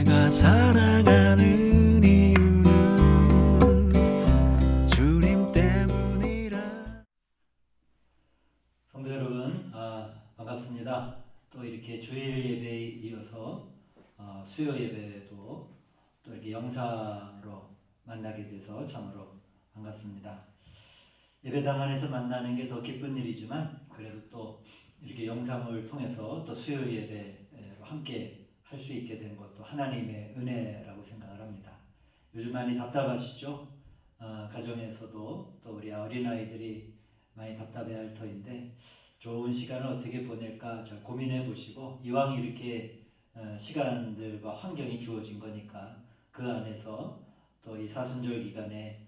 내가 살아가는 이유는 주님 때문이라. 성도 여러분, 반갑습니다. 또 이렇게 주일 예배에 이어서 수요 예배도 또 이렇게 영상으로 만나게 돼서 참으로 반갑습니다. 예배당 안에서 만나는 게 더 기쁜 일이지만 그래도 또 이렇게 영상을 통해서 또 수요 예배로 함께 할 수 있게 된 것도 하나님의 은혜라고 생각을 합니다. 요즘 많이 답답하시죠? 가정에서도 또 우리 어린아이들이 많이 답답해할 터인데 좋은 시간을 어떻게 보낼까 잘 고민해 보시고, 이왕 이렇게 시간들과 환경이 주어진 거니까 그 안에서 또 이 사순절 기간에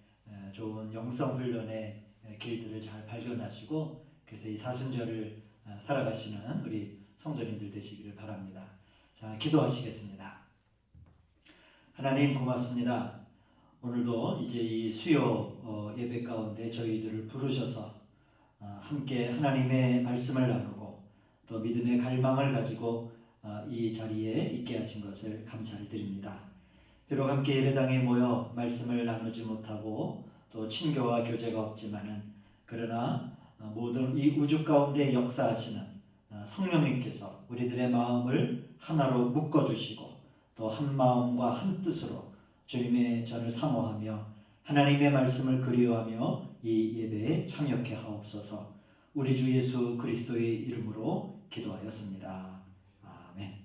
좋은 영성 훈련의 길들을 잘 발견하시고, 그래서 이 사순절을 살아가시는 우리 성도님들 되시기를 바랍니다. 자, 기도하시겠습니다. 하나님 고맙습니다. 오늘도 이제 이 수요 예배 가운데 저희들을 부르셔서 함께 하나님의 말씀을 나누고 또 믿음의 갈망을 가지고 이 자리에 있게 하신 것을 감사를 드립니다. 비록 함께 예배당에 모여 말씀을 나누지 못하고 또 친교와 교제가 없지만은, 그러나 모든 이 우주 가운데 역사하시는 성령님께서 우리들의 마음을 하나로 묶어주시고 또 한 마음과 한 뜻으로 주님의 전을 사모하며 하나님의 말씀을 그리워하며 이 예배에 참여케 하옵소서. 우리 주 예수 그리스도의 이름으로 기도하였습니다. 아멘.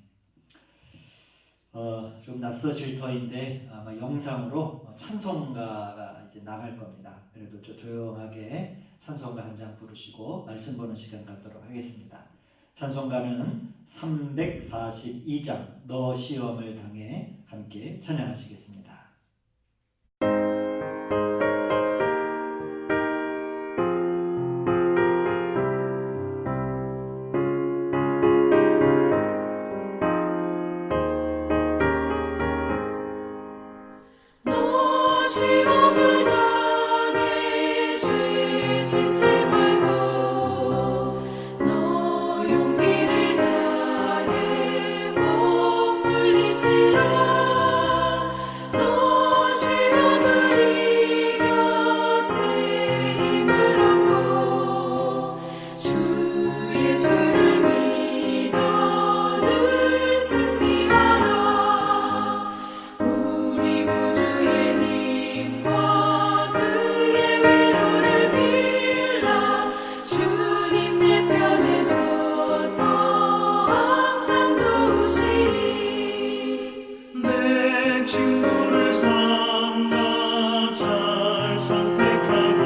좀 낯서실 터인데 아마 영상으로 찬송가가 이제 나갈 겁니다. 그래도 조용하게 찬송가 한 장 부르시고 말씀 보는 시간 갖도록 하겠습니다. 찬송가는 342장 너 시험을 당해 함께 찬양하시겠습니다. 시험을 당해 죄 짓지 말고 너 용기를 다해 못 물리치라. 너 시험을 이겨 새 힘을 얻고 주 예수를 믿어 늘 승리하라. 우리 구주의 힘과 그의 위로를 빌라. 주님 내 편에 서서 항상 도우시리. 내 친구를 삼가 잘 선택하고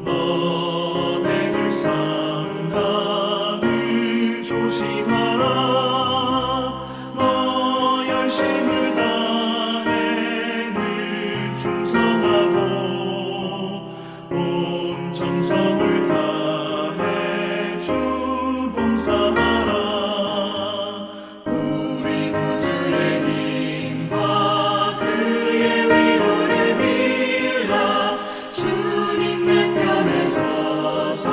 너를 삼가 늘 조심하라. 너 열심을 다해 늘 충성하고 온 정성을 다해 주 봉사하라. 우리 구주의 힘과 그의 위로를 빌라. 주님 내 편에 서서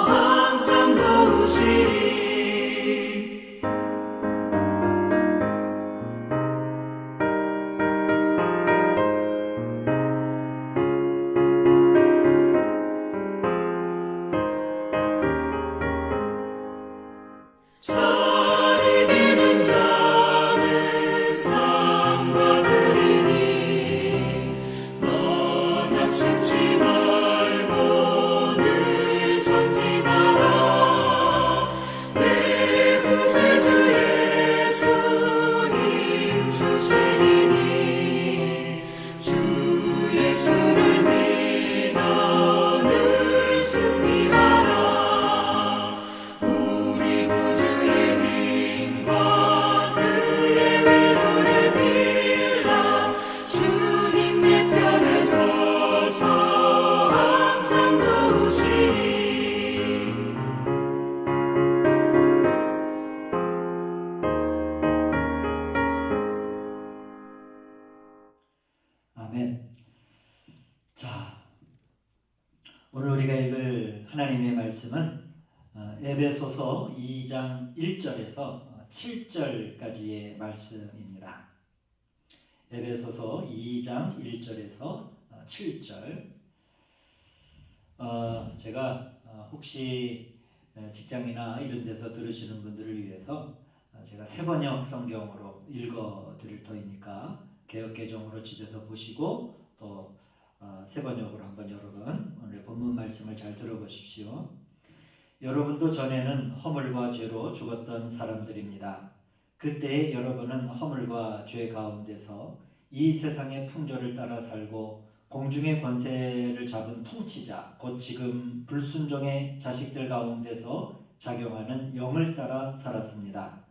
항상 도우시리. 자리 되는 자는 상 받으리니 너 낙심치 말고 늘 전진하라. 내 구세주 예수 힘 주시리니 주 예수를 믿어 늘 승리하라. 우리 구주의 힘과 그의 위로를 빌라. 주님 내 편에 서서 항상 도우시리. 아멘. 자, 오늘 우리가 읽을 하나님의 말씀은 에베소서 2장 1절에서 7절까지의 말씀입니다. 에베소서 2장 1절에서 7절. 제가 혹시 직장이나 이런 데서 들으시는 분들을 위해서 제가 새번역 성경으로 읽어 드릴 터이니까 개역개정으로 집에서 보시고 또 새번역으로 한번 여러분 오늘 본문 말씀을 잘 들어보십시오. 여러분도 전에는 허물과 죄로 죽었던 사람들입니다. 그때 여러분은 허물과 죄 가운데서 이 세상의 풍조를 따라 살고 공중의 권세를 잡은 통치자 곧 지금 불순종의 자식들 가운데서 작용하는 영을 따라 살았습니다.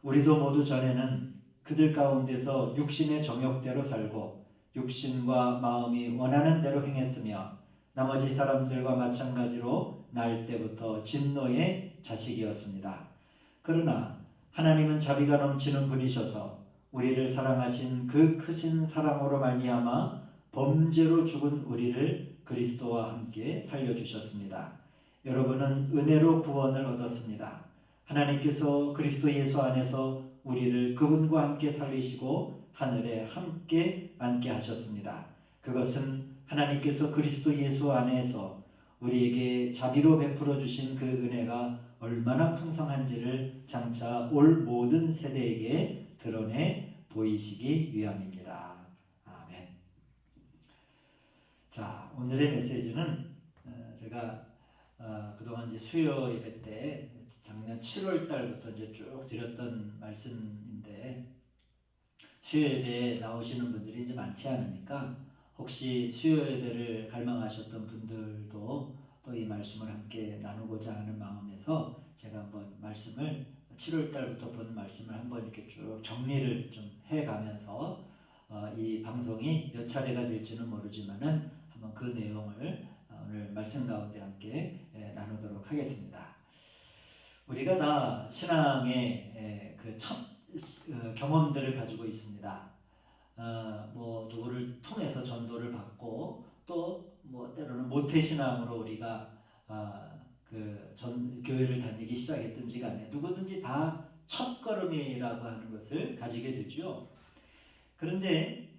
우리도 모두 전에는 그들 가운데서 육신의 정욕대로 살고 육신과 마음이 원하는 대로 행했으며 나머지 사람들과 마찬가지로 날 때부터 진노의 자식이었습니다. 그러나 하나님은 자비가 넘치는 분이셔서 우리를 사랑하신 그 크신 사랑으로 말미암아 범죄로 죽은 우리를 그리스도와 함께 살려주셨습니다. 여러분은 은혜로 구원을 얻었습니다. 하나님께서 그리스도 예수 안에서 우리를 그분과 함께 살리시고 하늘에 함께 앉게 하셨습니다. 그것은 하나님께서 그리스도 예수 안에서 우리에게 자비로 베풀어 주신 그 은혜가 얼마나 풍성한지를 장차 올 모든 세대에게 드러내 보이시기 위함입니다. 아멘. 자, 오늘의 메시지는 제가 그동안 이제 수요 예배 때 작년 7월 달부터 이제 쭉 드렸던 말씀인데 수요 예배에 나오시는 분들이 이제 많지 않으니까 혹시 수요 예배를 갈망하셨던 분들도 또 이 말씀을 함께 나누고자 하는 마음에서 제가 한번 말씀을 7월 달부터 본 말씀을 한번 이렇게 쭉 정리를 좀 해가면서 이 방송이 몇 차례가 될지는 모르지만은 한번 그 내용을 오늘 말씀 가운데 함께 나누도록 하겠습니다. 우리가 다 신앙의 그 첫 경험들을 가지고 있습니다. 뭐 누구를 통해서 전도를 받고 또 뭐 때로는 모태신앙으로 우리가 교회를 다니기 시작했든지 간에 누구든지 다 첫걸음이라고 하는 것을 가지게 되죠. 그런데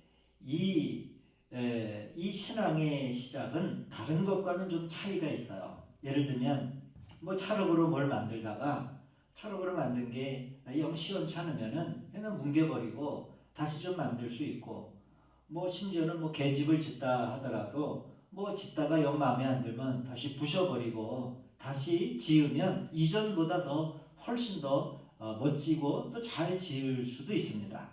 이 신앙의 시작은 다른 것과는 좀 차이가 있어요. 예를 들면 뭐 찰흙으로 뭘 만들다가 찰흙으로 만든 게 영 시원치 않으면은 그냥 뭉개버리고 다시 좀 만들 수 있고 뭐 심지어는 뭐 개집을 짓다 하더라도 뭐 짓다가 영 마음에 안 들면 다시 부셔버리고 다시 지으면 이전보다 더 훨씬 더 멋지고 또 잘 지을 수도 있습니다.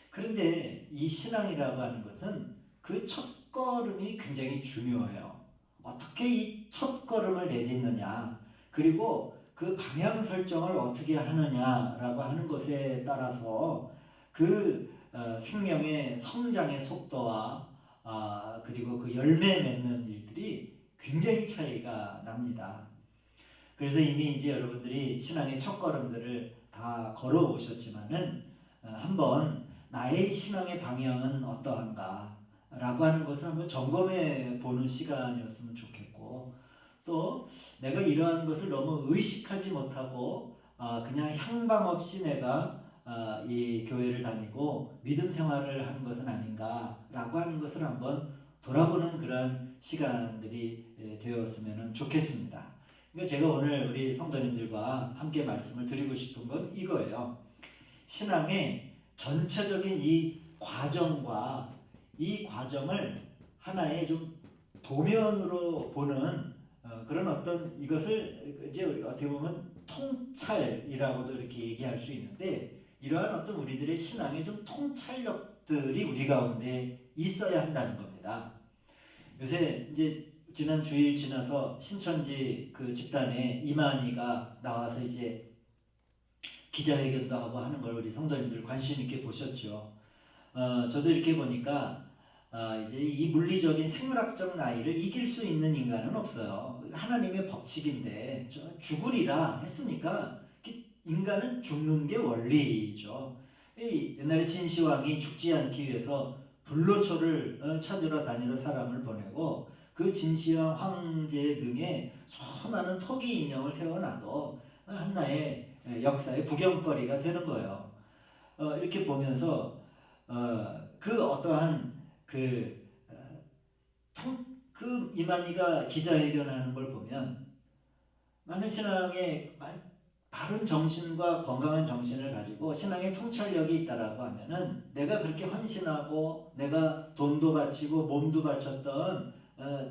그런데 이 신앙이라고 하는 것은 그 첫걸음이 굉장히 중요해요. 어떻게 이 첫걸음을 내딛느냐 그리고 그 방향 설정을 어떻게 하느냐라고 하는 것에 따라서 그 생명의 성장의 속도와 그리고 그 열매 맺는 일들이 굉장히 차이가 납니다. 그래서 이미 이제 여러분들이 신앙의 첫걸음들을 다 걸어오셨지만은 한번 나의 신앙의 방향은 어떠한가 라고 하는 것을 한번 점검해 보는 시간이었으면 좋겠고 또 내가 이러한 것을 너무 의식하지 못하고 그냥 향방 없이 내가 이 교회를 다니고 믿음 생활을 하는 것은 아닌가라고 하는 것을 한번 돌아보는 그런 시간들이 되었으면 좋겠습니다. 그러니까 제가 오늘 우리 성도님들과 함께 말씀을 드리고 싶은 건 이거예요. 신앙의 전체적인 이 과정과 이 과정을 하나의 좀 도면으로 보는 그런 어떤 이것을 이제 어떻게 보면 통찰이라고도 이렇게 얘기할 수 있는데 이러한 어떤 우리들의 신앙의 좀 통찰력들이 우리 가운데 있어야 한다는 겁니다. 요새 이제 지난 주일 지나서 신천지 그 집단에 이만희가 나와서 이제 기자회견도 하고 하는 걸 우리 성도님들 관심 있게 보셨죠. 저도 이렇게 보니까 이제 이 물리적인 생물학적 나이를 이길 수 있는 인간은 없어요. 하나님의 법칙인데 죽으리라 했으니까 인간은 죽는 게 원리죠. 옛날에 진시황이 죽지 않기 위해서 불로초를 찾으러 다니러 사람을 보내고 그 진시황 황제 등에 수많은 토기 인형을 세워놔도 한나의 역사의 구경거리가 되는 거예요. 이렇게 보면서 그 어떠한 그 이만희가 기자회견하는 걸 보면 많은 신앙의 바른 정신과 건강한 정신을 가지고 신앙의 통찰력이 있다라고 하면은 내가 그렇게 헌신하고 내가 돈도 바치고 몸도 바쳤던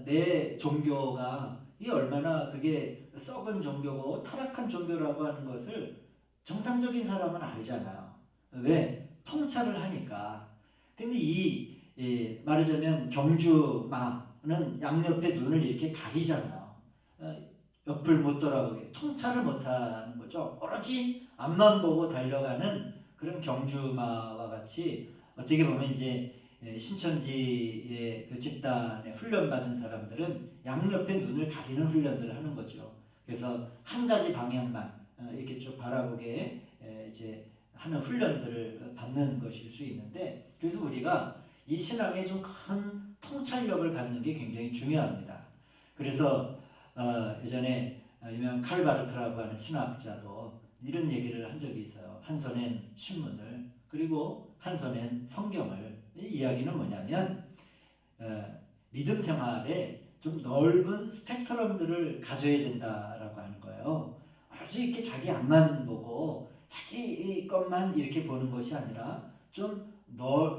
내 종교가 이 얼마나 그게 썩은 종교고 타락한 종교라고 하는 것을 정상적인 사람은 알잖아요. 왜? 통찰을 하니까. 근데 말하자면 경주마는 양옆에 눈을 이렇게 가리잖아요. 옆을 못 돌아보게 통찰을 못하는 거죠. 오로지 앞만 보고 달려가는 그런 경주마와 같이 어떻게 보면 이제 신천지의 그 집단에 훈련받은 사람들은 양옆에 눈을 가리는 훈련들을 하는 거죠. 그래서 한 가지 방향만 이렇게 쭉 바라보게 이제 하는 훈련들을 받는 것일 수 있는데, 그래서 우리가 이 신앙에 좀 큰 통찰력을 갖는 게 굉장히 중요합니다. 그래서 예전에 유명한 칼바르트라고 하는 신학자도 이런 얘기를 한 적이 있어요. 한 손엔 신문을 그리고 한 손엔 성경을. 이 이야기는 뭐냐면 믿음 생활에 좀 넓은 스펙트럼들을 가져야 된다라고 하는 거예요. 오로지 이렇게 자기 앞만 보고 자기 것만 이렇게 보는 것이 아니라 좀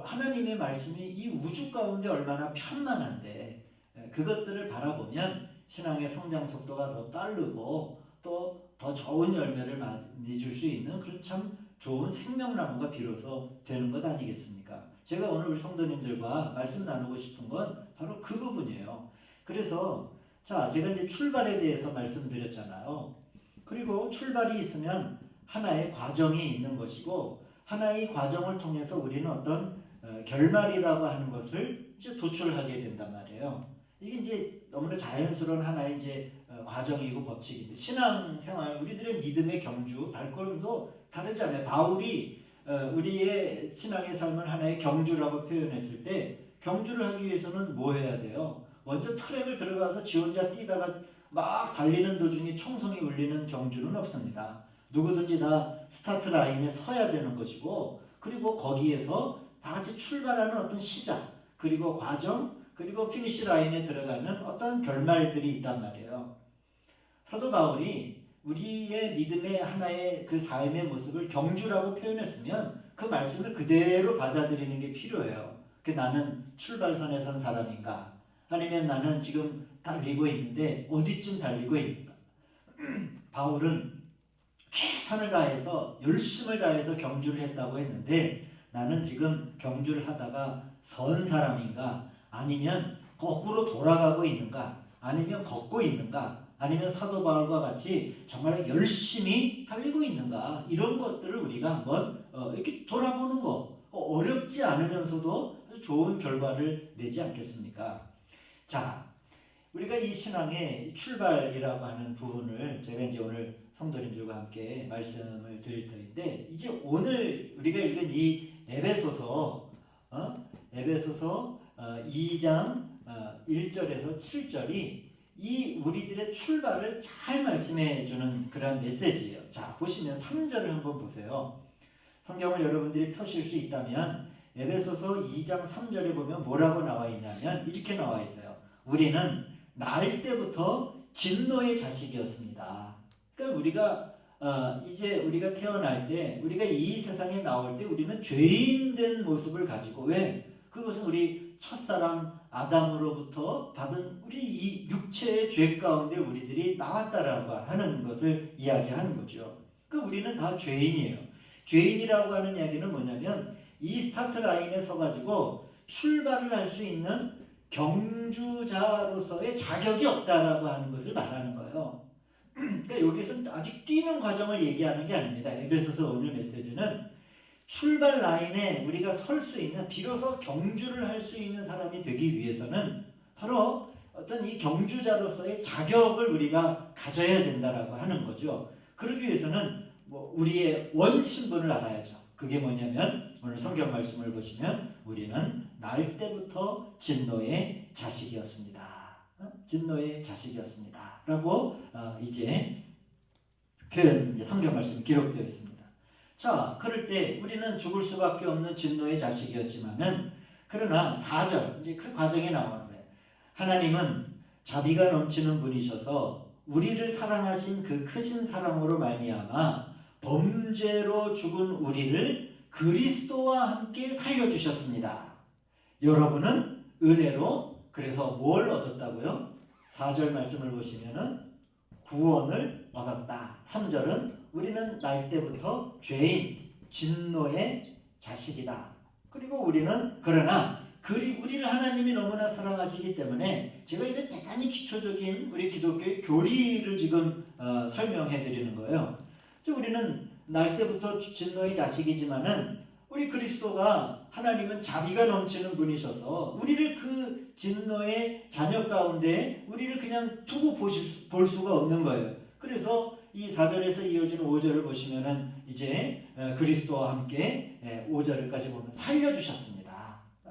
하나님의 말씀이 이 우주 가운데 얼마나 편만한데 그것들을 바라보면 신앙의 성장 속도가 더 빠르고 또 더 좋은 열매를 맺을 수 있는 그런 참 좋은 생명나무가 비로소 되는 것 아니겠습니까? 제가 오늘 우리 성도님들과 말씀 나누고 싶은 건 바로 그 부분이에요. 그래서 자, 제가 이제 출발에 대해서 말씀드렸잖아요. 그리고 출발이 있으면 하나의 과정이 있는 것이고 하나의 과정을 통해서 우리는 어떤 결말이라고 하는 것을 이제 도출하게 된단 말이에요. 이게 이제 너무나 자연스러운 하나의 이제 과정이고 법칙인데, 신앙생활 우리들의 믿음의 경주 발걸음도 다르잖아요. 바울이 우리의 신앙의 삶을 하나의 경주라고 표현했을 때 경주를 하기 위해서는 뭐 해야 돼요? 먼저 트랙을 들어가서 지 혼자 뛰다가 막 달리는 도중에 총성이 울리는 경주는 없습니다. 누구든지 다 스타트 라인에 서야 되는 것이고, 그리고 거기에서 다 같이 출발하는 어떤 시작, 그리고 과정, 그리고 피니시 라인에 들어가는 어떤 결말들이 있단 말이에요. 사도 바울이 우리의 믿음의 하나의 그 삶의 모습을 경주라고 표현했으면 그 말씀을 그대로 받아들이는 게 필요해요. 나는 출발선에 선 사람인가? 아니면 나는 지금 달리고 있는데 어디쯤 달리고 있는가? 바울은 최선을 다해서 열심을 다해서 경주를 했다고 했는데, 나는 지금 경주를 하다가 선 사람인가? 아니면 거꾸로 돌아가고 있는가? 아니면 걷고 있는가? 아니면 사도 바울과 같이 정말 열심히 달리고 있는가? 이런 것들을 우리가 한번 이렇게 돌아보는 거 어렵지 않으면서도 아주 좋은 결과를 내지 않겠습니까? 자, 우리가 이 신앙의 출발이라고 하는 부분을 제가 이제 오늘 성도님들과 함께 말씀을 드릴 터인데, 이제 오늘 우리가 읽은 이 에베소서 2장 1절에서 7절이 이 우리들의 출발을 잘 말씀해 주는 그런 메시지예요. 자, 보시면 3절을 한번 보세요. 성경을 여러분들이 펴실 수 있다면 에베소서 2장 3절에 보면 뭐라고 나와 있냐면 이렇게 나와 있어요. 우리는 날 때부터 진노의 자식이었습니다. 그러니까 우리가 이제 우리가 태어날 때, 우리가 이 세상에 나올 때 우리는 죄인된 모습을 가지고, 왜? 그것은 우리 첫사랑 아담으로부터 받은 우리 이 육체의 죄 가운데 우리들이 나왔다라고 하는 것을 이야기하는 거죠. 그러니까 우리는 다 죄인이에요. 죄인이라고 하는 이야기는 뭐냐면 이 스타트 라인에 서가지고 출발을 할 수 있는 경주자로서의 자격이 없다라고 하는 것을 말하는 거예요. 그러니까 여기서는 아직 뛰는 과정을 얘기하는 게 아닙니다. 에베소서 오늘 메시지는 출발 라인에 우리가 설 수 있는, 비로소 경주를 할 수 있는 사람이 되기 위해서는 바로 어떤 이 경주자로서의 자격을 우리가 가져야 된다라고 하는 거죠. 그러기 위해서는 우리의 원신분을 알아야죠. 그게 뭐냐면 오늘 성경 말씀을 보시면 우리는 날 때부터 진노의 자식이었습니다. 진노의 자식이었습니다. 라고 이제 표현, 이제 성경 말씀이 기록되어 있습니다. 자, 그럴 때 우리는 죽을 수밖에 없는 진노의 자식이었지만은, 그러나 4절, 이제 그 과정이 나오는 거예요. 하나님은 자비가 넘치는 분이셔서 우리를 사랑하신 그 크신 사랑으로 말미암아 범죄로 죽은 우리를 그리스도와 함께 살려주셨습니다. 여러분은 은혜로 그래서 뭘 얻었다고요? 4절 말씀을 보시면은 구원을 얻었다. 3절은 우리는 날 때부터 죄인, 진노의 자식이다. 그리고 우리는 그러나 우리를 하나님이 너무나 사랑하시기 때문에, 제가 이거 대단히 기초적인 우리 기독교의 교리를 지금 설명해 드리는 거예요. 우리는 날 때부터 진노의 자식이지만은 우리 그리스도가, 하나님은 자비가 넘치는 분이셔서 우리를 그 진노의 자녀 가운데 우리를 그냥 두고 볼 수가 없는 거예요. 그래서 이 4절에서 이어지는 5절을 보시면은 이제 그리스도와 함께 5절까지 보면 살려주셨습니다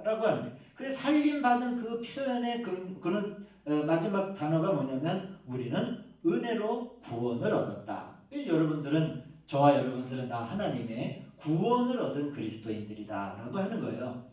라고 하는 거예요. 그래서 살림받은 그 표현의 그는 마지막 단어가 뭐냐면 우리는 은혜로 구원을 얻었다. 여러분들은, 저와 여러분들은 다 하나님의 구원을 얻은 그리스도인들이다 라고 하는 거예요.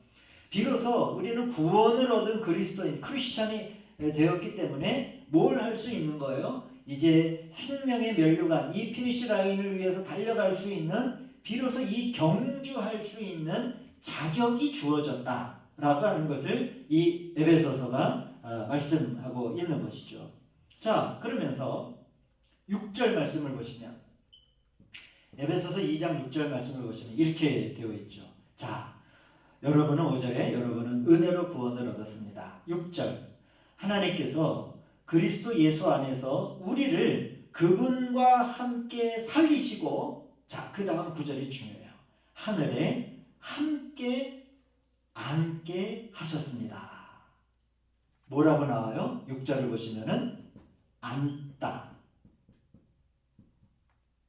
비로소 우리는 구원을 얻은 그리스도인, 크리스찬이 되었기 때문에 뭘 할 수 있는 거예요? 이제 생명의 면류관, 이 피니시 라인을 위해서 달려갈 수 있는, 비로소 이 경주할 수 있는 자격이 주어졌다 라고 하는 것을 이 에베소서가 말씀하고 있는 것이죠. 자, 그러면서 6절 말씀을 보시면, 에베소서 2장 6절 말씀을 보시면 이렇게 되어 있죠. 자, 여러분은 5절에 여러분은 은혜로 구원을 얻었습니다. 6절, 하나님께서 그리스도 예수 안에서 우리를 그분과 함께 살리시고, 자, 그 다음 9절이 중요해요. 하늘에 함께 앉게 하셨습니다. 뭐라고 나와요? 6절을 보시면은 앉다.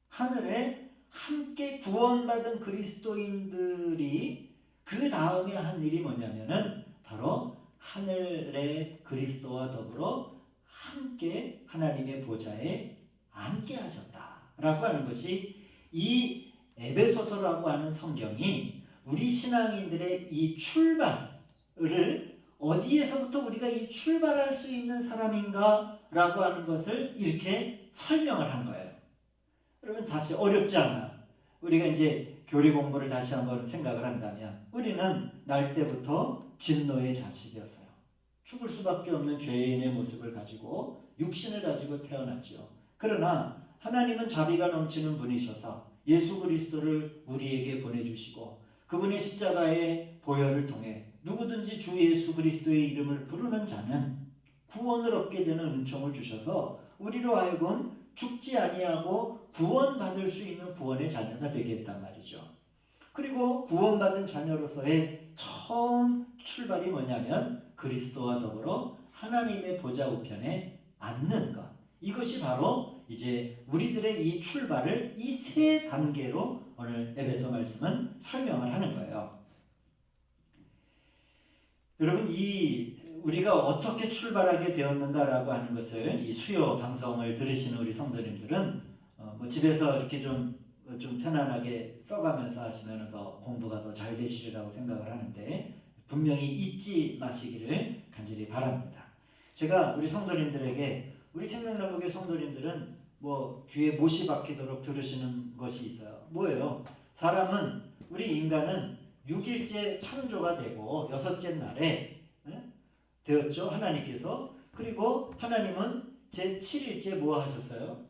하늘에 함께 구원받은 그리스도인들이 그 다음에 한 일이 뭐냐면은 바로 하늘의 그리스도와 더불어 함께 하나님의 보좌에 앉게 하셨다라고 하는 것이, 이 에베소서라고 하는 성경이 우리 신앙인들의 이 출발을, 어디에서부터 우리가 이 출발할 수 있는 사람인가 라고 하는 것을 이렇게 설명을 한 거예요. 여러분, 다시 어렵지 않아. 우리가 이제 교리 공부를 다시 한번 생각을 한다면, 우리는 날 때부터 진노의 자식이었어요. 죽을 수밖에 없는 죄인의 모습을 가지고, 육신을 가지고 태어났죠. 그러나 하나님은 자비가 넘치는 분이셔서 예수 그리스도를 우리에게 보내주시고, 그분의 십자가의 보혈을 통해 누구든지 주 예수 그리스도의 이름을 부르는 자는 구원을 얻게 되는 은총을 주셔서 우리로 하여금 죽지 아니하고 구원받을 수 있는 구원의 자녀가 되게 했단 말이죠. 그리고 구원받은 자녀로서의 처음 출발이 뭐냐면 그리스도와 더불어 하나님의 보좌 우편에 앉는 것. 이것이 바로 이제 우리들의 이 출발을 이 세 단계로 오늘 에베소 말씀은 설명을 하는 거예요. 여러분, 우리가 어떻게 출발하게 되었는가라고 하는 것을 이 수요 방송을 들으시는 우리 성도님들은 뭐 집에서 이렇게 좀 편안하게 써가면서 하시면 더 공부가 더 잘 되시리라고 생각을 하는데, 분명히 잊지 마시기를 간절히 바랍니다. 제가 우리 성도님들에게, 우리 생명나무교회 성도님들은 뭐 귀에 못이 박히도록 들으시는 것이 있어요. 뭐예요? 우리 인간은 6일째 창조가 되고 6째 날에 되었죠, 하나님께서. 그리고 하나님은 제7일째 뭐 하셨어요?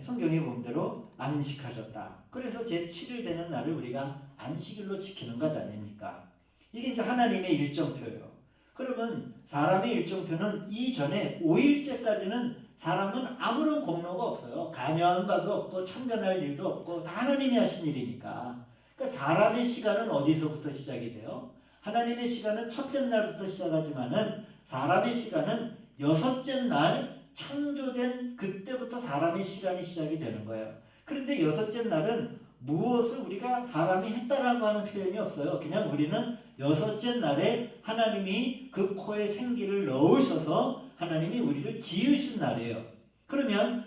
성경에 본 대로 안식하셨다. 그래서 제7일 되는 날을 우리가 안식일로 지키는 것 아닙니까? 이게 이제 하나님의 일정표예요. 그러면 사람의 일정표는 이전에 5일째까지는 사람은 아무런 공로가 없어요. 관여한 바도 없고 참견할 일도 없고 다 하나님이 하신 일이니까. 그러니까 사람의 시간은 어디서부터 시작이 돼요? 하나님의 시간은 첫째 날부터 시작하지만은 사람의 시간은 6째 날 창조된 그때부터 사람의 시간이 시작이 되는 거예요. 그런데 6째 날은 무엇을 우리가 사람이 했다라고 하는 표현이 없어요. 그냥 우리는 6째 날에 하나님이 그 코에 생기를 넣으셔서 하나님이 우리를 지으신 날이에요. 그러면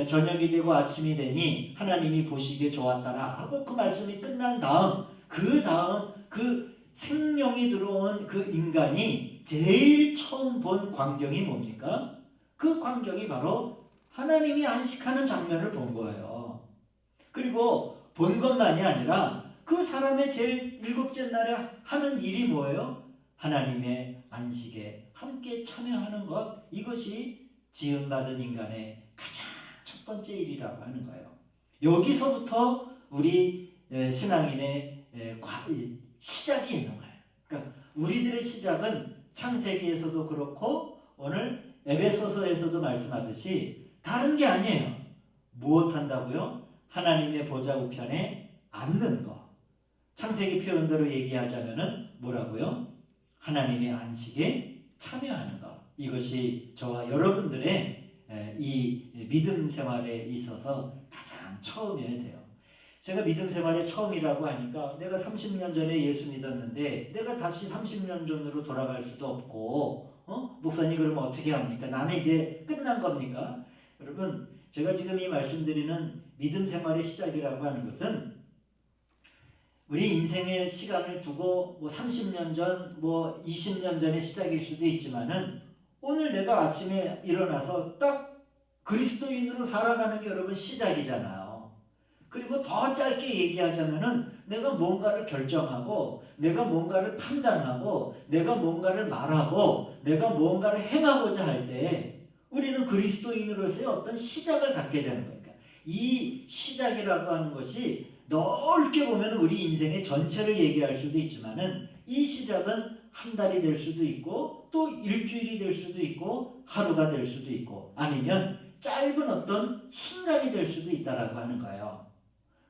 저녁이 되고 아침이 되니 하나님이 보시기에 좋았더라 하고 그 말씀이 끝난 다음 그 생명이 들어온 그 인간이 제일 처음 본 광경이 뭡니까? 그 광경이 바로 하나님이 안식하는 장면을 본 거예요. 그리고 본 것만이 아니라 그 사람의 제일 일곱째 날에 하는 일이 뭐예요? 하나님의 안식에 함께 참여하는 것, 이것이 지음받은 인간의 가장 첫 번째 일이라고 하는 거예요. 여기서부터 우리 신앙인의 시작이 있는 거예요. 그러니까 우리들의 시작은 창세기에서도 그렇고 오늘 에베소서에서도 말씀하듯이 다른 게 아니에요. 무엇 한다고요? 하나님의 보좌 우편에 앉는 거. 창세기 표현대로 얘기하자면은 뭐라고요? 하나님의 안식에 참여하는 것. 이것이 저와 여러분들의 이 믿음 생활에 있어서 가장 처음이어야 돼요. 제가 믿음 생활의 처음이라고 하니까 내가 30년 전에 예수 믿었는데 내가 다시 30년 전으로 돌아갈 수도 없고 목사님 그러면 어떻게 합니까? 나는 이제 끝난 겁니까? 여러분 제가 지금 이 말씀드리는 믿음 생활의 시작이라고 하는 것은 우리 인생의 시간을 두고 뭐 30년 전, 뭐 20년 전의 시작일 수도 있지만은 오늘 내가 아침에 일어나서 딱 그리스도인으로 살아가는 게 여러분 시작이잖아요. 그리고 더 짧게 얘기하자면은 내가 뭔가를 결정하고 내가 뭔가를 판단하고 내가 뭔가를 말하고 내가 뭔가를 행하고자 할 때 우리는 그리스도인으로서의 어떤 시작을 갖게 되는 거니까 이 시작이라고 하는 것이 넓게 보면 우리 인생의 전체를 얘기할 수도 있지만은 이 시작은 한 달이 될 수도 있고 또 일주일이 될 수도 있고 하루가 될 수도 있고 아니면 짧은 어떤 순간이 될 수도 있다라고 하는 거예요.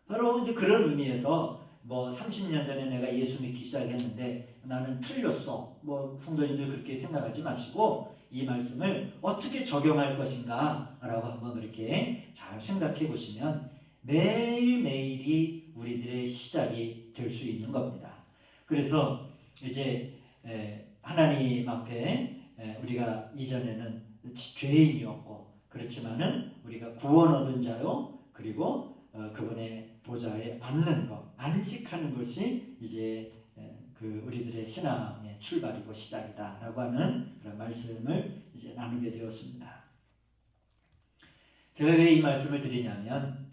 바로 이제 그런 의미에서 뭐 30년 전에 내가 예수 믿기 시작했는데 나는 틀렸어. 뭐 성도님들 그렇게 생각하지 마시고 이 말씀을 어떻게 적용할 것인가 라고 한번 그렇게 잘 생각해 보시면 매일매일이 우리들의 시작이 될 수 있는 겁니다. 그래서 이제 하나님 앞에 우리가 이전에는 죄인이었고 그렇지만은 우리가 구원 얻은 자요 그리고 그분의 보좌에 앉는 것, 안식하는 것이 이제 그 우리들의 신앙의 출발이고 시작이다라고 하는 그런 말씀을 이제 나누게 되었습니다. 제가 왜 이 말씀을 드리냐면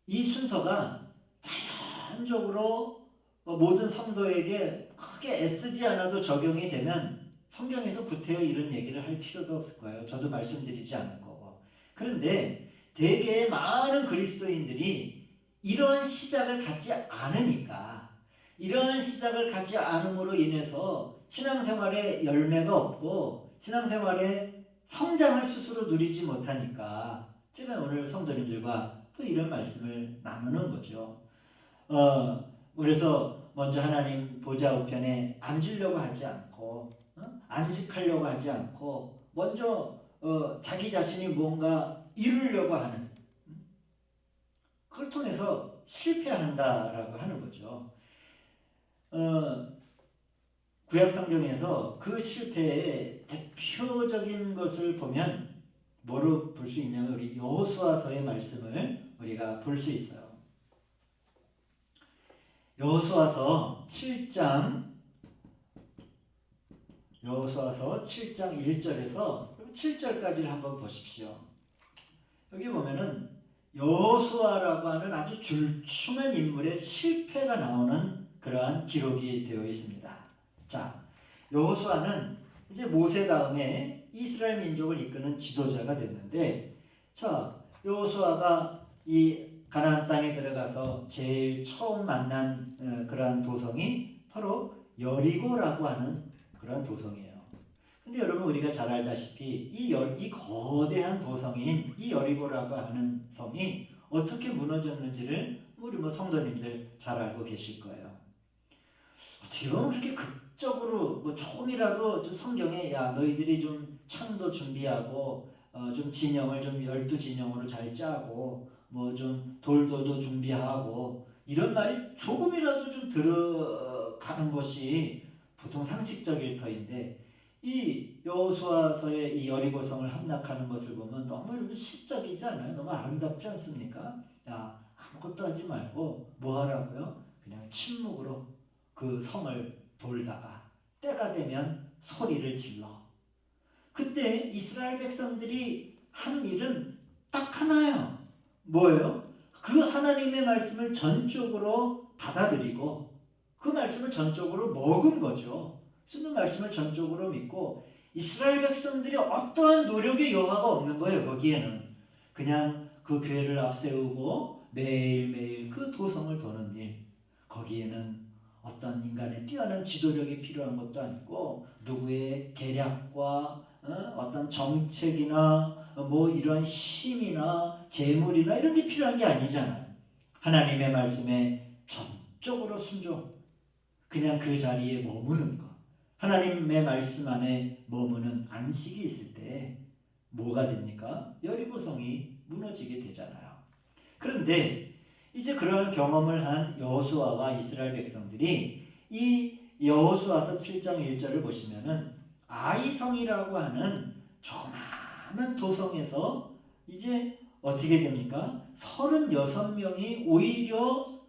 이 순서가 자연적으로 모든 성도에게 크게 애쓰지 않아도 적용이 되면 성경에서 구태여 이런 얘기를 할 필요도 없을 거예요. 저도 말씀드리지 않을 거고. 그런데 대개 많은 그리스도인들이 이러한 시작을 갖지 않으니까 이러한 시작을 갖지 않음으로 인해서 신앙생활에 열매가 없고 신앙생활에 성장을 스스로 누리지 못하니까 제가 오늘 성도님들과 또 이런 말씀을 나누는 거죠. 그래서 먼저 하나님 보좌 우편에 앉으려고 하지 않고 안식하려고 하지 않고 먼저 자기 자신이 뭔가 이루려고 하는 그걸 통해서 실패한다라고 하는 거죠. 구약성경에서 그 실패의 대표적인 것을 보면 뭐로 볼 수 있냐면 우리 여호수아서의 말씀을 우리가 볼 수 있어요. 여호수아서 7장 1절에서 7절까지를 한번 보십시오. 여기 보면은 여호수아라고 하는 아주 줄충한 인물의 실패가 나오는 그러한 기록이 되어 있습니다. 자, 여호수아는 이제 모세 다음에 이스라엘 민족을 이끄는 지도자가 됐는데, 자, 여호수아가 이 가나안 땅에 들어가서 제일 처음 만난 그러한 도성이 바로 여리고라고 하는 그러한 도성이에요. 근데 여러분 우리가 잘 알다시피 이 거대한 도성인 이 여리고라고 하는 성이 어떻게 무너졌는지를 우리 뭐 성도님들 잘 알고 계실 거예요. 어떻게 보면 그렇게 극적으로 뭐 조금이라도 좀 성경에 야 너희들이 좀 창도 준비하고 좀 진영을 좀 12진영으로 잘 짜고 뭐 좀 돌도도 준비하고 이런 말이 조금이라도 좀 들어가는 것이 보통 상식적일 터인데 이 여호수아서의 이 여리고성을 함락하는 것을 보면 너무 이렇게 시적이지 않아요? 너무 아름답지 않습니까? 야, 아무것도 하지 말고 뭐 하라고요? 그냥 침묵으로 그 성을 돌다가 때가 되면 소리를 질러. 그때 이스라엘 백성들이 한 일은 딱 하나예요. 뭐예요? 그 하나님의 말씀을 전적으로 받아들이고 그 말씀을 전적으로 먹은 거죠. 쓰는 말씀을 전적으로 믿고 이스라엘 백성들이 어떠한 노력의 여하가 없는 거예요. 거기에는 그냥 그 교회를 앞세우고 매일매일 그 도성을 도는 일, 거기에는 어떤 인간의 뛰어난 지도력이 필요한 것도 아니고 누구의 계략과 어떤 정책이나 뭐 이런 힘이나 재물이나 이런 게 필요한 게 아니잖아요. 하나님의 말씀에 전적으로 순종, 그냥 그 자리에 머무는 것, 하나님의 말씀 안에 머무는 안식이 있을 때 뭐가 됩니까? 여리고성이 무너지게 되잖아요. 그런데 이제 그런 경험을 한 여호수아와 이스라엘 백성들이 이 여호수아서 7장 1절을 보시면은 아이성이라고 하는 조그마한 도성에서 이제 어떻게 됩니까? 36명이 오히려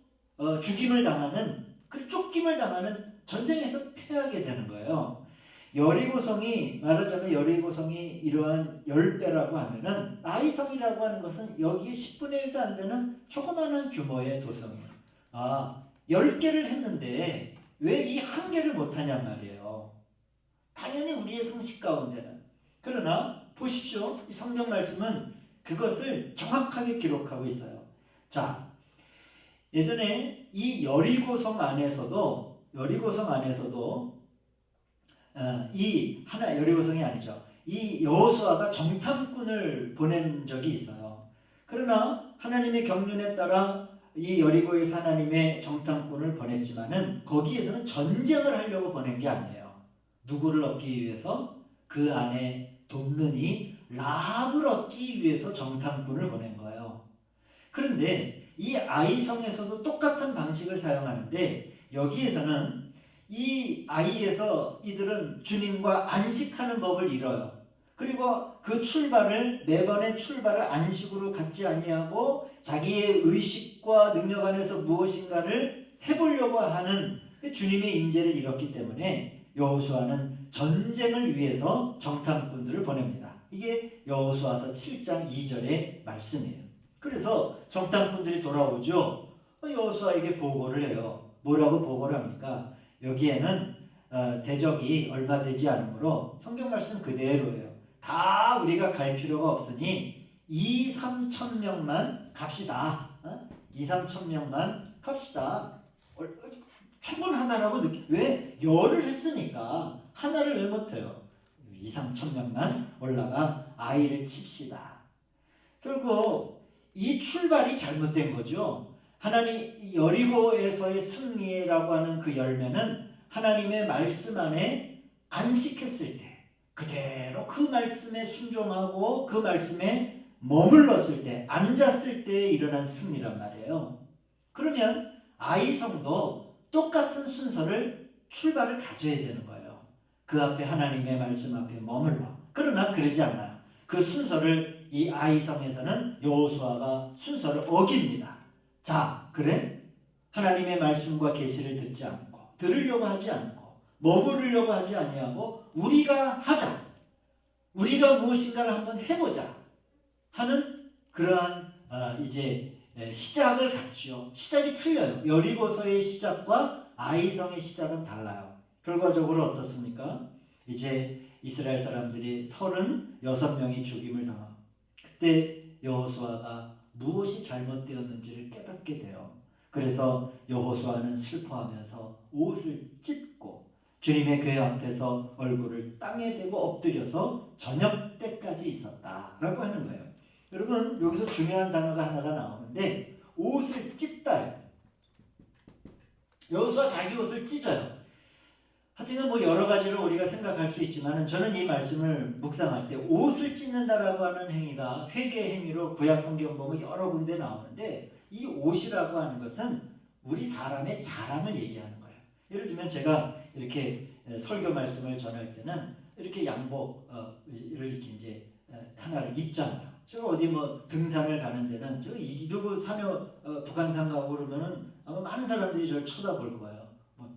죽임을 당하는, 그 쫓김을 당하는 전쟁에서 패하게 되는 거예요. 여리고성이, 말하자면 여리고성이 이러한 10배라고 하면은 아이성이라고 하는 것은 여기에 10분의 1도 안 되는 조그마한 규모의 도성이에요. 10개를 했는데 왜 이 한 개를 못하냔 말이에요. 당연히 우리의 상식 가운데는. 그러나 보십시오. 이 성경 말씀은 그것을 정확하게 기록하고 있어요. 자, 예전에 이 여리고성 안에서도 여리고성이 아니죠. 이 여호수아가 정탐꾼을 보낸 적이 있어요. 그러나 하나님의 경륜에 따라 이 여리고에서 하나님의 정탐꾼을 보냈지만은 거기에서는 전쟁을 하려고 보낸 게 아니에요. 누구를 얻기 위해서? 그 안에 돕는 이 라합을 얻기 위해서 정탐꾼을 보낸 거예요. 그런데 이 아이성에서도 똑같은 방식을 사용하는데 여기에서는 이 아이에서 이들은 주님과 안식하는 법을 잃어요. 그리고 그 매번의 출발을 안식으로 갖지 아니하고 자기의 의식과 능력 안에서 무엇인가를 해보려고 하는 주님의 인재를 잃었기 때문에 여호수아는 전쟁을 위해서 정탐꾼들을 보냅니다. 이게 여호수아서 7장 2절의 말씀이에요. 그래서 정탐꾼들이 돌아오죠. 여호수아에게 보고를 해요. 뭐라고 보고를 합니까? 여기에는 대적이 얼마 되지 않으므로 성경 말씀 그대로예요. 다 우리가 갈 필요가 없으니 2-3천 명만 갑시다. 2-3천 명만 갑시다. 충분하다라고 왜? 열을 했으니까 하나를 왜 못해요? 2-3천 명만 올라가 아이를 칩시다. 결국 이 출발이 잘못된 거죠. 하나님 여리고에서의 승리라고 하는 그 열매는 하나님의 말씀 안에 안식했을 때, 그대로 그 말씀에 순종하고 그 말씀에 머물렀을 때, 앉았을 때 일어난 승리란 말이에요. 그러면 아이성도 똑같은 출발을 가져야 되는 거예요. 그 앞에 하나님의 말씀 앞에 머물러. 그러나 그러지 않아요. 그 순서를 이 아이성에서는 여호수아가 순서를 어깁니다. 자, 그래? 하나님의 말씀과 계시를 듣지 않고 들으려고 하지 않고 머무르려고 하지 아니하고 우리가 하자. 우리가 무엇인가를 한번 해보자 하는 그러한 이제 시작을 갖지요. 시작이 틀려요. 여리고서의 시작과 아이성의 시작은 달라요. 결과적으로 어떻습니까? 이제 이스라엘 사람들이 36명이 죽임을 당하고 그때 여호수아가 무엇이 잘못되었는지를 깨닫게 돼요. 그래서 여호수아는 슬퍼하면서 옷을 찢고 주님의 교회 앞에서 얼굴을 땅에 대고 엎드려서 저녁 때까지 있었다라고 하는 거예요. 여러분 여기서 중요한 단어가 하나가 나오는데 옷을 찢다요. 여호수아 자기 옷을 찢어요. 하여튼 뭐 여러 가지로 우리가 생각할 수 있지만 저는 이 말씀을 묵상할 때 옷을 찢는다라고 하는 행위가 회개 행위로 구약 성경 보면 여러 군데 나오는데 이 옷이라고 하는 것은 우리 사람의 자랑을 얘기하는 거예요. 예를 들면 제가 이렇게 설교 말씀을 전할 때는 이렇게 양복을 이렇게 이제 하나를 입잖아요. 저 어디 뭐 등산을 가는 데는 저 이러고 북한산 가고 그러면은 아마 많은 사람들이 저를 쳐다볼 거예요. 뭐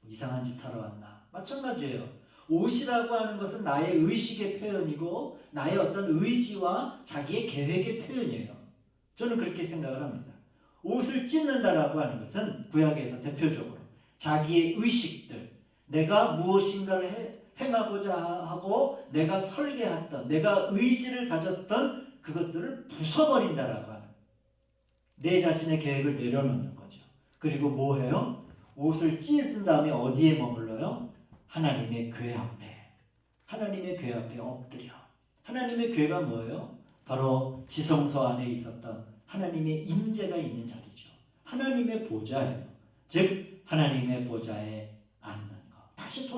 이상한 짓 하러 왔나? 마찬가지예요. 옷이라고 하는 것은 나의 의식의 표현이고 나의 어떤 의지와 자기의 계획의 표현이에요. 저는 그렇게 생각을 합니다. 옷을 찢는다라고 하는 것은 구약에서 대표적으로 자기의 의식들, 내가 무엇인가를 행하고자 하고 내가 설계했던, 내가 의지를 가졌던 그것들을 부숴버린다라고 하는, 내 자신의 계획을 내려놓는 거죠. 그리고 뭐 해요? 옷을 찢은 다음에 어디에 머물러요? 하나님의 궤 앞에, 하나님의 궤 앞에 엎드려. 하나님의 궤가 뭐예요? 바로 지성소 안에 있었던 하나님의 임재가 있는 자리죠. 하나님의 보좌예요. 즉 하나님의 보좌에 앉는 것. 다시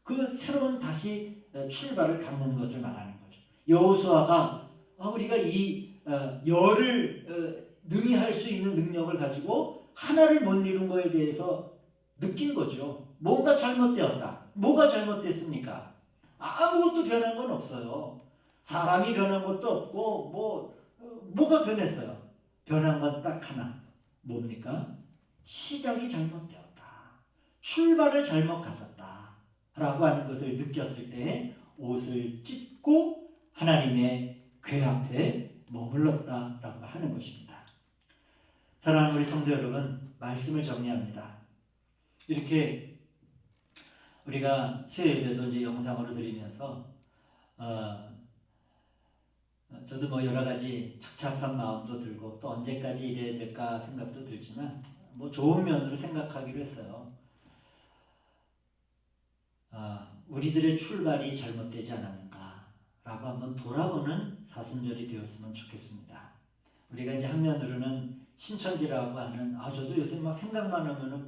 그 새로운 다시 출발을 갖는 것을 말하는 거죠. 여호수아가 우리가 이 열을 능히 할 수 있는 능력을 가지고 하나를 못 이룬 거에 대해서 느낀 거죠. 뭔가 잘못되었다. 뭐가 잘못됐습니까? 아무것도 변한 건 없어요. 사람이 변한 것도 없고 뭐가 변했어요? 변한 건 딱 하나. 뭡니까? 시작이 잘못되었다. 출발을 잘못 가졌다. 라고 하는 것을 느꼈을 때 옷을 찢고 하나님의 궤 앞에 머물렀다라고 하는 것입니다. 사랑하는 우리 성도 여러분, 말씀을 정리합니다. 이렇게 우리가 수요 예배도 이제 영상으로 드리면서 저도 뭐 여러 가지 착잡한 마음도 들고 또 언제까지 이래야 될까 생각도 들지만 뭐 좋은 면으로 생각하기로 했어요. 우리들의 출발이 잘못되지 않았는가라고 한번 돌아보는 사순절이 되었으면 좋겠습니다. 우리가 이제 한면으로는 신천지라고 하는 저도 요새 막 생각만 하면은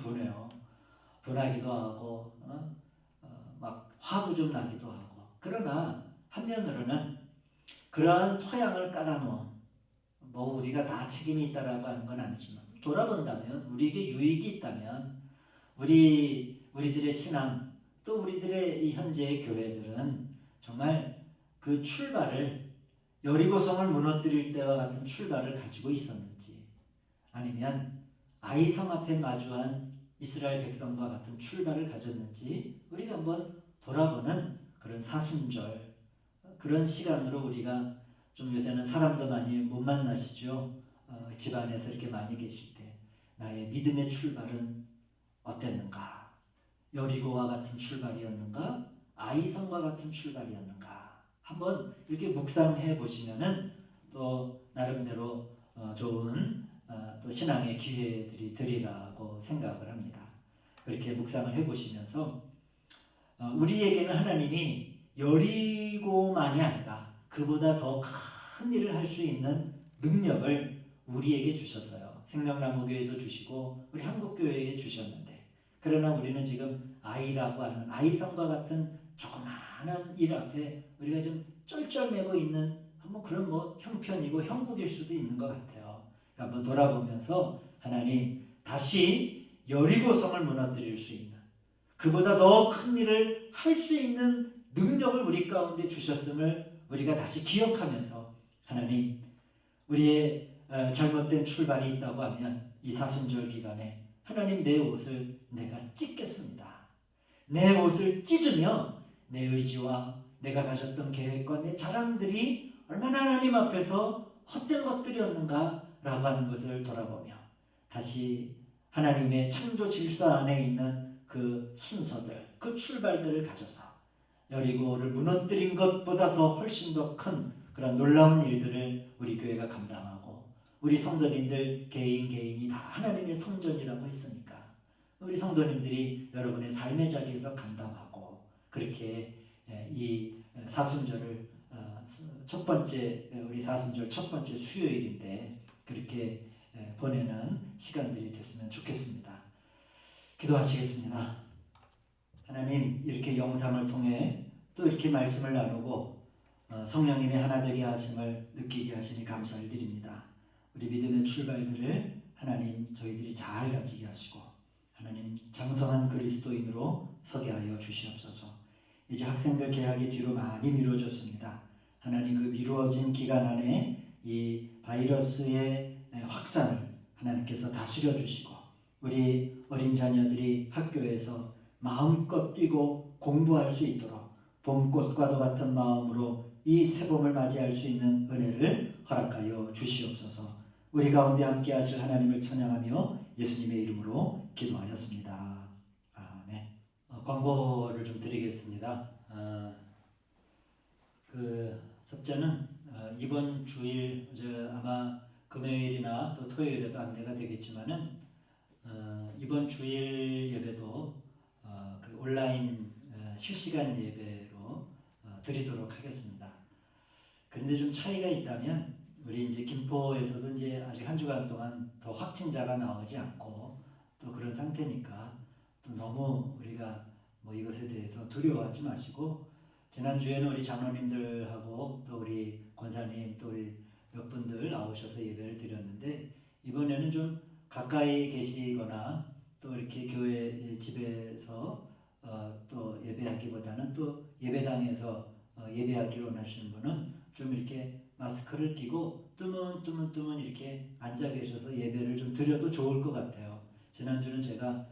분하기도 하고 막 화도 좀 나기도 하고, 그러나 한면으로는 그러한 토양을 깔아놓은 뭐 우리가 다 책임이 있다라고 하는 건 아니지만 돌아본다면 우리에게 유익이 있다면 우리들의 신앙 또 우리들의 이 현재의 교회들은 정말 그 출발을 여리고성을 무너뜨릴 때와 같은 출발을 가지고 있었는지, 아니면 아이성 앞에 마주한 이스라엘 백성과 같은 출발을 가졌는지 우리가 한번 돌아보는 그런 사순절, 그런 시간으로 우리가 좀, 요새는 사람도 많이 못 만나시죠. 집안에서 이렇게 많이 계실 때 나의 믿음의 출발은 어땠는가? 여리고와 같은 출발이었는가? 아이성과 같은 출발이었는가? 한번 이렇게 묵상해 보시면은 또 나름대로 좋은 또 신앙의 기회들이 되리라고 생각을 합니다. 그렇게 묵상을 해 보시면서 우리에게는 하나님이 여리고만이 아니라 그보다 더 큰 일을 할 수 있는 능력을 우리에게 주셨어요. 생명나무 교회도 주시고 우리 한국교회에 주셨는데, 그러나 우리는 지금 아이라고 하는 아이성과 같은 조그마한 일 앞에 우리가 좀 쩔쩔매고 있는 그런 형편이고 형국일 수도 있는 것 같아요. 한번 돌아보면서 하나님, 다시 여리고성을 무너뜨릴 수 있는, 그보다 더 큰 일을 할 수 있는 능력을 우리 가운데 주셨음을 우리가 다시 기억하면서, 하나님, 우리의 잘못된 출발이 있다고 하면 이 사순절 기간에 하나님, 내 옷을 내가 찢겠습니다. 내 옷을 찢으며 내 의지와 내가 가졌던 계획과 내 자랑들이 얼마나 하나님 앞에서 헛된 것들이었는가 라고 하는 것을 돌아보며 다시 하나님의 창조 질서 안에 있는 그 순서들, 그 출발들을 가져서 여리고를 무너뜨린 것보다 더 훨씬 더 큰 그런 놀라운 일들을 우리 교회가 감당하고, 우리 성도님들 개인이 다 하나님의 성전이라고 했으니까 우리 성도님들이 여러분의 삶의 자리에서 감당하고, 그렇게 이 사순절을 우리 사순절 첫 번째 수요일인데 그렇게 보내는 시간들이 됐으면 좋겠습니다. 기도하시겠습니다. 하나님, 이렇게 영상을 통해 또 이렇게 말씀을 나누고 성령님의 하나 되게 하심을 느끼게 하시니 감사를 드립니다. 우리 믿음의 출발들을 하나님, 저희들이 잘 가지게 하시고 하나님, 장성한 그리스도인으로 서게 하여 주시옵소서. 이제 학생들 개학이 뒤로 많이 미뤄졌습니다. 하나님 그 미루어진 기간 안에 이 바이러스의 확산을 하나님께서 다스려 주시고 우리 어린 자녀들이 학교에서 마음껏 뛰고 공부할 수 있도록 봄꽃과도 같은 마음으로 이 새봄을 맞이할 수 있는 은혜를 허락하여 주시옵소서. 우리 가운데 함께 하실 하나님을 찬양하며 예수님의 이름으로 기도하였습니다. 아멘. 광고를 좀 드리겠습니다. 그 첫째는 이번 주일 아마 금요일이나 또 토요일에도 안내가 되겠지만은 이번 주일 예배도 그 온라인 실시간 예배로 드리도록 하겠습니다. 그런데 좀 차이가 있다면 우리 이제 김포에서도 이제 아직 한 주간 동안 더 확진자가 나오지 않고 또 그런 상태니까 또 너무 우리가 뭐 이것에 대해서 두려워하지 마시고 지난주에는 우리 장로님들하고 또 우리 권사님 또 우리 몇 분들 나오셔서 예배를 드렸는데 이번에는 좀 가까이 계시거나 또 이렇게 교회 집에서 또 예배하기보다는 또 예배당에서 예배하기로 원하시는 분은 좀 이렇게 마스크를 끼고 뜨문 이렇게 앉아 계셔서 예배를 좀 드려도 좋을 것 같아요. 지난주는 제가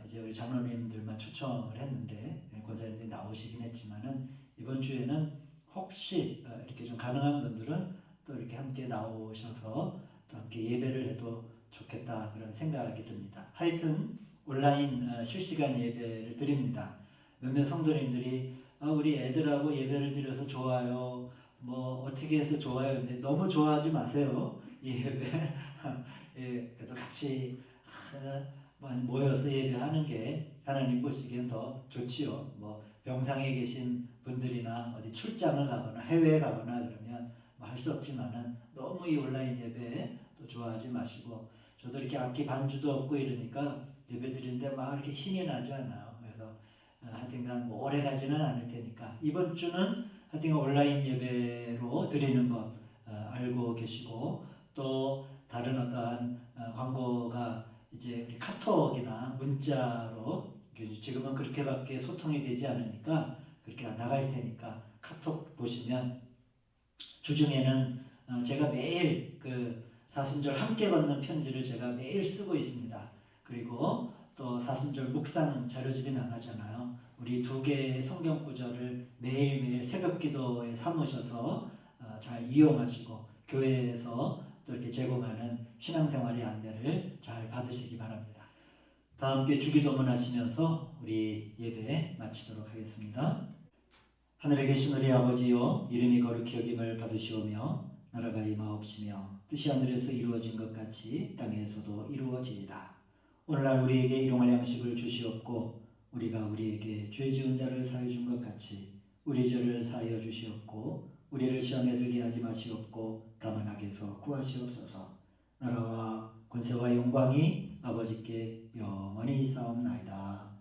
이제 우리 장로님들만 초청을 했는데 권사님들이 나오시긴 했지만은 이번 주에는 혹시 이렇게 좀 가능한 분들은 또 이렇게 함께 나오셔서 또 함께 예배를 해도 좋겠다 그런 생각이 듭니다. 하여튼 온라인 실시간 예배를 드립니다. 몇몇 성도님들이 우리 애들하고 예배를 드려서 좋아요. 뭐 어떻게 해서 좋아요. 근데 너무 좋아하지 마세요. 이 예배 예, 그래도 같이 모여서 예배하는 게 하나님 보시기엔 더 좋지요. 뭐 병상에 계신 분들이나 어디 출장을 가거나 해외에 가거나 그러면 뭐 할 수 없지만은 너무 이 온라인 예배 또 좋아하지 마시고 저도 이렇게 악기 반주도 없고 이러니까 예배 드리는데 막 이렇게 힘이 나지 않아요. 그래서 하여튼간 뭐 오래 가지는 않을 테니까 이번 주는 하여튼 온라인 예배로 드리는 것 알고 계시고 또 다른 어떠한 광고가 이제 우리 카톡이나 문자로 지금은 그렇게밖에 소통이 되지 않으니까 그렇게 나갈 테니까 카톡 보시면 주중에는 제가 매일 그 사순절 함께 받는 편지를 제가 매일 쓰고 있습니다. 그리고 또 사순절 묵상 자료집이 나가잖아요. 우리 2개의 성경 구절을 매일매일 새벽 기도에 삼으셔서 잘 이용하시고 교회에서 또 이렇게 제공하는 신앙생활의 안내를 잘 받으시기 바랍니다. 다 함께 주기도문 하시면서 우리 예배 마치도록 하겠습니다. 하늘에 계신 우리 아버지여 이름이 거룩히 여김을 받으시오며 나라가 임하옵시며 뜻이 하늘에서 이루어진 것 같이 땅에서도 이루어지이다. 오늘날 우리에게 일용할 양식을 주시옵고 우리가 우리에게 죄 지은 자를 사하여 준 것 같이 우리 죄를 사하여 주시옵고 우리를 시험에 들게 하지 마시옵고 다만 악에서 구하시옵소서. 나라와 권세와 영광이 아버지께 영원히 있사옵나이다.